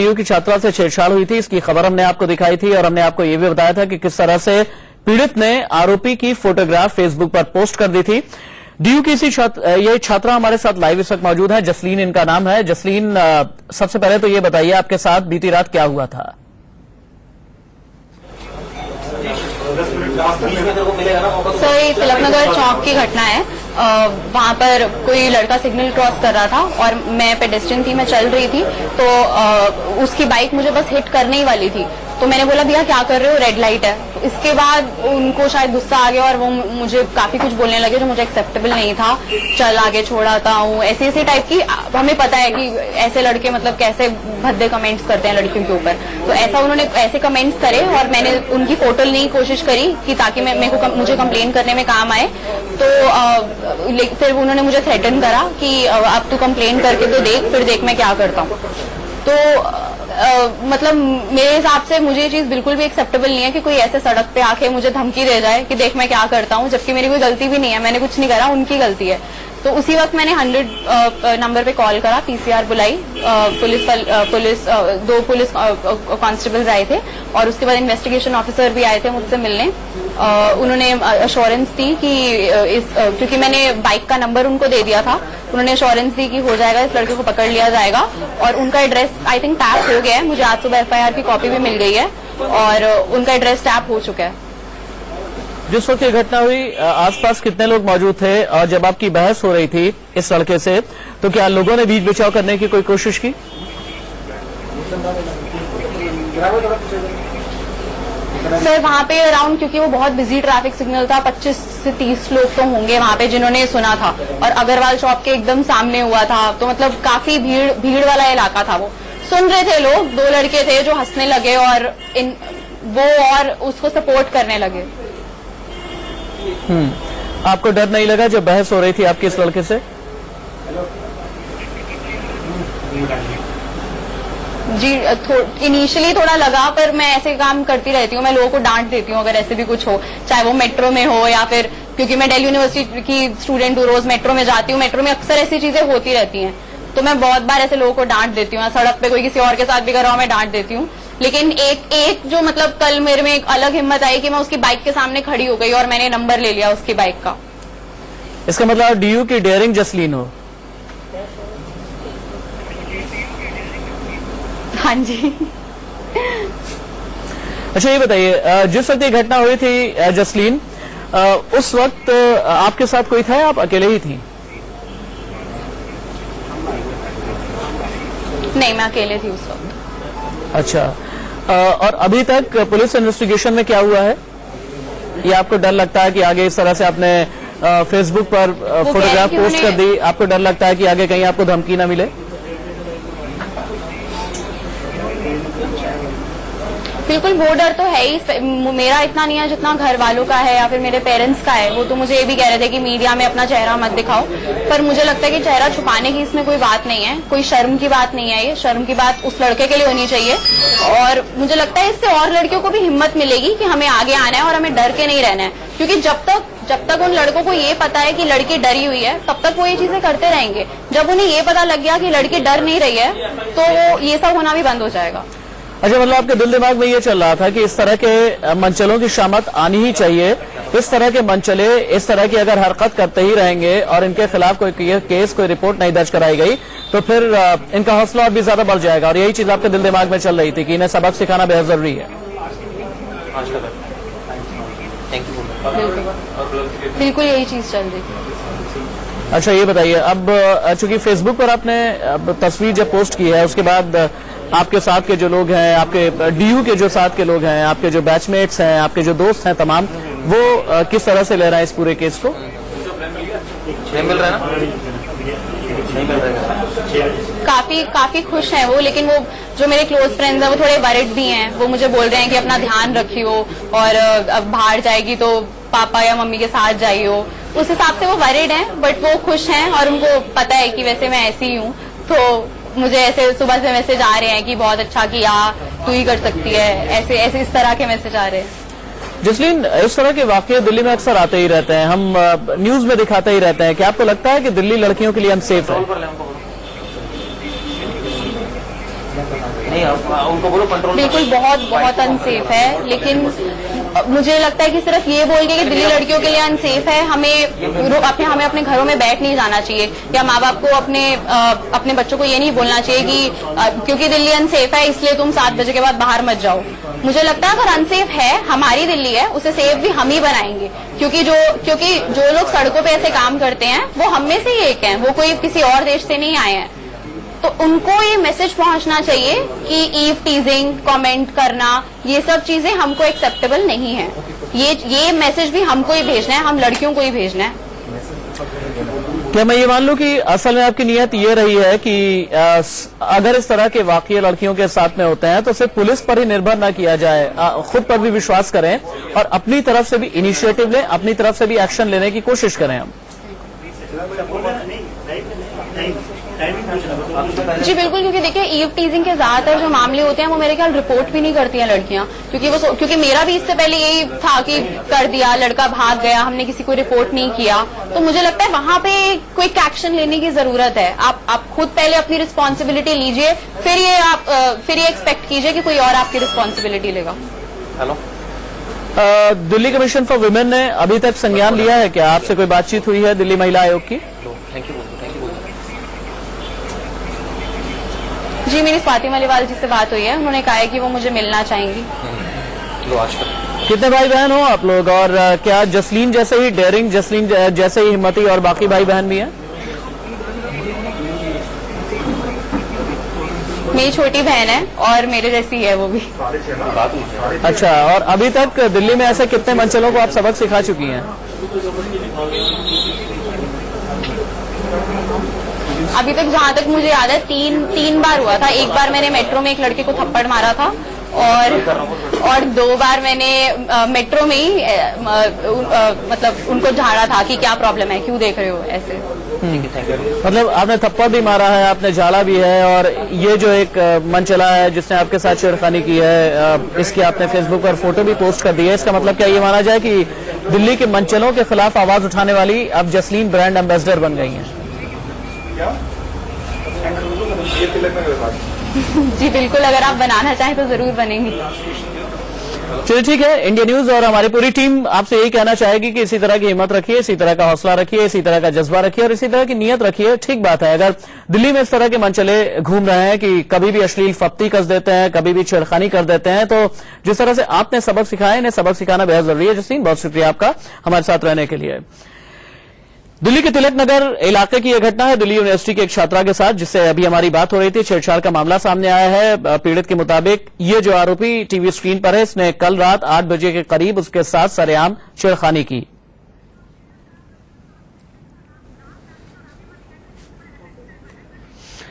DU की छात्रा से छेड़छाड़ हुई थी, इसकी खबर हमने आपको दिखाई थी और हमने आपको ये भी बताया था कि किस तरह से पीड़ित ने आरोपी की फोटोग्राफ फेसबुक पर पोस्ट कर दी थी। डीयू की ये छात्रा हमारे साथ लाइव इस वक्त मौजूद है। जसलीन इनका नाम है। जसलीन, सबसे पहले तो ये बताइए आपके साथ बीती रात क्या हुआ था? सर, ये तिलकनगर चौक की घटना है। वहां पर कोई लड़का सिग्नल क्रॉस कर रहा था और मैं पेडेस्ट्रियन थी, मैं चल रही थी, तो उसकी बाइक मुझे बस हिट करने ही वाली थी। तो मैंने बोला भैया क्या कर रहे हो, रेड लाइट है। तो इसके बाद उनको शायद गुस्सा आ गया और वो मुझे काफी कुछ बोलने लगे जो मुझे एक्सेप्टेबल नहीं था। चल आगे छोड़ाता हूँ, ऐसी टाइप की। हमें पता है कि ऐसे लड़के मतलब कैसे भद्दे कमेंट्स करते हैं लड़कियों के ऊपर। तो ऐसा उन्होंने ऐसे कमेंट्स करे और मैंने उनकी फोटो लेने की कोशिश करी कि ताकि मुझे कंप्लेन करने में काम आए। तो फिर उन्होंने मुझे थ्रेटन करा कि अब तू कंप्लेन करके तो देख, फिर देख मैं क्या करता हूँ। तो मतलब मेरे हिसाब से मुझे ये चीज बिल्कुल भी एक्सेप्टेबल नहीं है कि कोई ऐसे सड़क पे आके मुझे धमकी दे जाए कि देख मैं क्या करता हूँ, जबकि मेरी कोई गलती भी नहीं है, मैंने कुछ नहीं करा, उनकी गलती है। तो उसी वक्त मैंने 100 नंबर पे कॉल करा, पीसीआर बुलाई, दो पुलिस कांस्टेबल्स आए थे और उसके बाद इन्वेस्टिगेशन ऑफिसर भी आए थे मुझसे मिलने। उन्होंने अश्योरेंस दी कि क्योंकि मैंने बाइक का नंबर उनको दे दिया था, उन्होंने अश्योरेंस दी कि हो जाएगा, इस लड़के को पकड़ लिया जाएगा। और उनका एड्रेस आई थिंक टैप हो गया है, मुझे आज सुबह एफआईआर की कॉपी भी मिल गई है और उनका एड्रेस टैप हो चुका है। जिस वक्त ये घटना हुई आसपास कितने लोग मौजूद थे और जब आपकी बहस हो रही थी इस लड़के से, तो क्या लोगों ने बीच बचाव करने की कोई कोशिश की? सर, वहाँ पे अराउंड, क्योंकि वो बहुत बिजी ट्रैफिक सिग्नल था, 25 से 30 लोग तो होंगे वहाँ पे जिन्होंने सुना था और अग्रवाल शॉप के एकदम सामने हुआ था। तो मतलब काफी भीड़ वाला इलाका था। वो सुन रहे थे लोग, दो लड़के थे जो हंसने लगे और वो और उसको सपोर्ट करने लगे। आपको डर नहीं लगा जब बहस हो रही थी आपके इस लड़के से? जी, इनिशियली थोड़ा लगा, पर मैं ऐसे काम करती रहती हूँ, मैं लोगों को डांट देती हूँ अगर ऐसे भी कुछ हो, चाहे वो मेट्रो में हो या फिर, क्योंकि मैं दिल्ली यूनिवर्सिटी की स्टूडेंट हूँ, रोज मेट्रो में जाती हूँ, मेट्रो में अक्सर ऐसी चीजें होती रहती हैं। तो मैं बहुत बार ऐसे लोगों को डांट देती हूँ, सड़क पे कोई किसी और के साथ भी कर रहा हूँ मैं डांट देती हूँ। लेकिन एक जो मतलब कल मेरे में एक अलग हिम्मत आई कि मैं उसकी बाइक के सामने खड़ी हो गई और मैंने नंबर ले लिया उसकी बाइक का। इसका मतलब डीयू की डेयरिंग जसलीन हो? हाँ जी। अच्छा, ये बताइए, जिस वक्त ये घटना हुई थी जसलीन, उस वक्त आपके साथ कोई था या आप अकेले ही थी? नहीं, मैं अकेले थी उस वक्त। अच्छा, और अभी तक पुलिस इन्वेस्टिगेशन में क्या हुआ है? ये आपको डर लगता है कि आगे इस तरह से आपने फेसबुक पर फोटोग्राफ पोस्ट कर दी, आपको डर लगता है कि आगे कहीं आपको धमकी ना मिले? बिल्कुल, वो डर तो है ही। मेरा इतना नहीं है जितना घर वालों का है या फिर मेरे पेरेंट्स का है। वो तो मुझे ये भी कह रहे थे कि मीडिया में अपना चेहरा मत दिखाओ, पर मुझे लगता है कि चेहरा छुपाने की इसमें कोई बात नहीं है, कोई शर्म की बात नहीं है। ये शर्म की बात उस लड़के के लिए होनी चाहिए और मुझे लगता है इससे और लड़कियों को भी हिम्मत मिलेगी कि हमें आगे आना है और हमें डर के नहीं रहना है। क्योंकि जब तक उन लड़कों को ये पता है कि लड़की डरी हुई है, तब तक वो ये चीजें करते रहेंगे। जब उन्हें ये पता लग गया कि लड़की डर नहीं रही है, तो ये सब होना भी बंद हो जाएगा। अच्छा, मतलब आपके दिल दिमाग में ये चल रहा था कि इस तरह के मंचलों की शामत आनी ही चाहिए। इस तरह के मंचले इस तरह की अगर हरकत करते ही रहेंगे और इनके खिलाफ कोई केस, कोई रिपोर्ट नहीं दर्ज कराई गई, तो फिर इनका हौसला और भी ज्यादा बढ़ जाएगा। और यही चीज आपके दिल दिमाग में चल रही थी कि इन्हें सबक सिखाना बेहद जरूरी है। बिल्कुल यही चीज चल रही थी। अच्छा, ये बताइए, अब चूंकि फेसबुक पर आपने तस्वीर जब पोस्ट की है, उसके बाद आपके साथ के जो लोग हैं, आपके डीयू के जो साथ के लोग हैं, आपके जो बैचमेट्स हैं, आपके जो दोस्त हैं तमाम, वो किस तरह से ले रहे हैं इस पूरे केस को? मिल रहा है ना? नहीं मिल रहा है। काफी खुश हैं वो, लेकिन वो जो मेरे क्लोज फ्रेंड्स हैं वो थोड़े वरिड भी हैं। वो मुझे बोल रहे हैं कि अपना ध्यान रखियो और अब बाहर जाएगी तो पापा या मम्मी के साथ जाइयो। उस हिसाब से वो वरिड हैं, बट वो खुश हैं और उनको पता है कि वैसे मैं ऐसी ही हूँ। तो मुझे ऐसे सुबह से मैसेज आ रहे हैं कि बहुत अच्छा किया, तू ही कर सकती है, ऐसे इस तरह के मैसेज आ रहे हैं। जसलीन, इस तरह के वाकये दिल्ली में अक्सर आते ही रहते हैं, हम न्यूज में दिखाते ही रहते हैं। क्या आपको लगता है कि दिल्ली लड़कियों के लिए अनसेफ है? नहीं उनको बोलो कंट्रोल। बिल्कुल बहुत बहुत अनसेफ है, लेकिन मुझे लगता है कि सिर्फ ये बोल के कि दिल्ली लड़कियों के लिए अनसेफ है, हमें अपने घरों में बैठ नहीं जाना चाहिए, या माँ बाप को अपने बच्चों को ये नहीं बोलना चाहिए कि क्योंकि दिल्ली अनसेफ है इसलिए तुम 7 बजे के बाद बाहर मत जाओ। मुझे लगता है अगर अनसेफ है, हमारी दिल्ली है, उसे सेफ भी हम ही बनाएंगे, क्योंकि जो लोग सड़कों पे ऐसे काम करते हैं वो हम में से ही एक हैं, वो कोई किसी और देश से नहीं आए हैं। तो उनको ये मैसेज पहुंचना चाहिए कि ईव टीजिंग, कमेंट करना, ये सब चीजें हमको एक्सेप्टेबल नहीं है। ये मैसेज भी हमको ही भेजना है, हम लड़कियों को ही भेजना है। क्या मैं ये मान लूं कि असल में आपकी नीयत ये रही है कि अगर इस तरह के वाकये लड़कियों के साथ में होते हैं तो सिर्फ पुलिस पर ही निर्भर न किया जाए, खुद पर भी विश्वास करें और अपनी तरफ से भी इनिशिएटिव लें, अपनी तरफ से भी एक्शन लेने की कोशिश करें हम? जी बिल्कुल, क्योंकि देखिए ईव टीजिंग के ज्यादातर जो मामले होते हैं वो मेरे ख्याल रिपोर्ट भी नहीं करती हैं लड़कियां, क्योंकि मेरा भी इससे पहले यही था कि कर दिया, लड़का भाग गया, हमने किसी को रिपोर्ट नहीं किया। तो मुझे लगता है वहां पे क्विक एक्शन लेने की जरूरत है। आप खुद पहले अपनी रिस्पॉन्सिबिलिटी लीजिए, फिर ये एक्सपेक्ट कीजिए कि कोई और आपकी रिस्पॉन्सिबिलिटी लेगा। Hello, Delhi commission for women ने अभी तक संज्ञान लिया है क्या? आपसे कोई बातचीत हुई है दिल्ली महिला आयोग की? Thank you. जी मेरी स्वाति मलिवाल जी से बात हुई है, उन्होंने कहा है कि वो मुझे मिलना चाहेंगी। लो आज तक कितने भाई बहन हो आप लोग, और क्या जसलीन जैसे ही डेयरिंग, जसलीन जैसे ही हिम्मती और बाकी भाई बहन भी हैं? मेरी छोटी बहन है और मेरे जैसी है वो भी। अच्छा, और अभी तक दिल्ली में ऐसे कितने मंचलों को आप सबक सिखा चुकी हैं? अभी तक जहाँ तक मुझे याद है तीन बार हुआ था। एक बार मैंने मेट्रो में एक लड़के को थप्पड़ मारा था और 2 बार मैंने मेट्रो में ही मतलब उनको झाड़ा था कि क्या प्रॉब्लम है, क्यों देख रहे हो ऐसे। मतलब आपने थप्पड़ भी मारा है, आपने झाड़ा भी है, और ये जो एक मंचला है जिसने आपके साथ छेड़खानी की है, इसकी आपने फेसबुक पर फोटो भी पोस्ट कर दी है। इसका मतलब क्या ये माना जाए कि दिल्ली के मंचलों के खिलाफ आवाज उठाने वाली अब जसलीन ब्रांड एम्बेसडर बन गई हैं? जी बिल्कुल, अगर आप बनाना चाहें तो जरूर बनेंगी। चलिए ठीक है, इंडिया न्यूज और हमारी पूरी टीम आपसे यही कहना चाहेगी कि इसी तरह की हिम्मत रखिए, इसी तरह का हौसला रखिए, इसी तरह का जज्बा रखिए और इसी तरह की नीयत रखिए। ठीक बात है, अगर दिल्ली में इस तरह के मंचले घूम रहे हैं कि कभी भी अश्लील फप्ती कस देते हैं, कभी भी छेड़खानी कर देते हैं, तो जिस तरह से आपने सबक सिखाया, इन्हें सबक सिखाना बेहद जरूरी है। जसलीन, बहुत शुक्रिया आपका हमारे साथ रहने के लिए। दिल्ली के तिलक नगर इलाके की यह घटना है, दिल्ली यूनिवर्सिटी की एक छात्रा के साथ, जिससे अभी हमारी बात हो रही थी। छेड़छाड़ का मामला सामने आया है। पीड़ित के मुताबिक ये जो आरोपी टीवी स्क्रीन पर है, इसने कल रात 8 बजे के करीब उसके साथ सरेआम छेड़खानी की।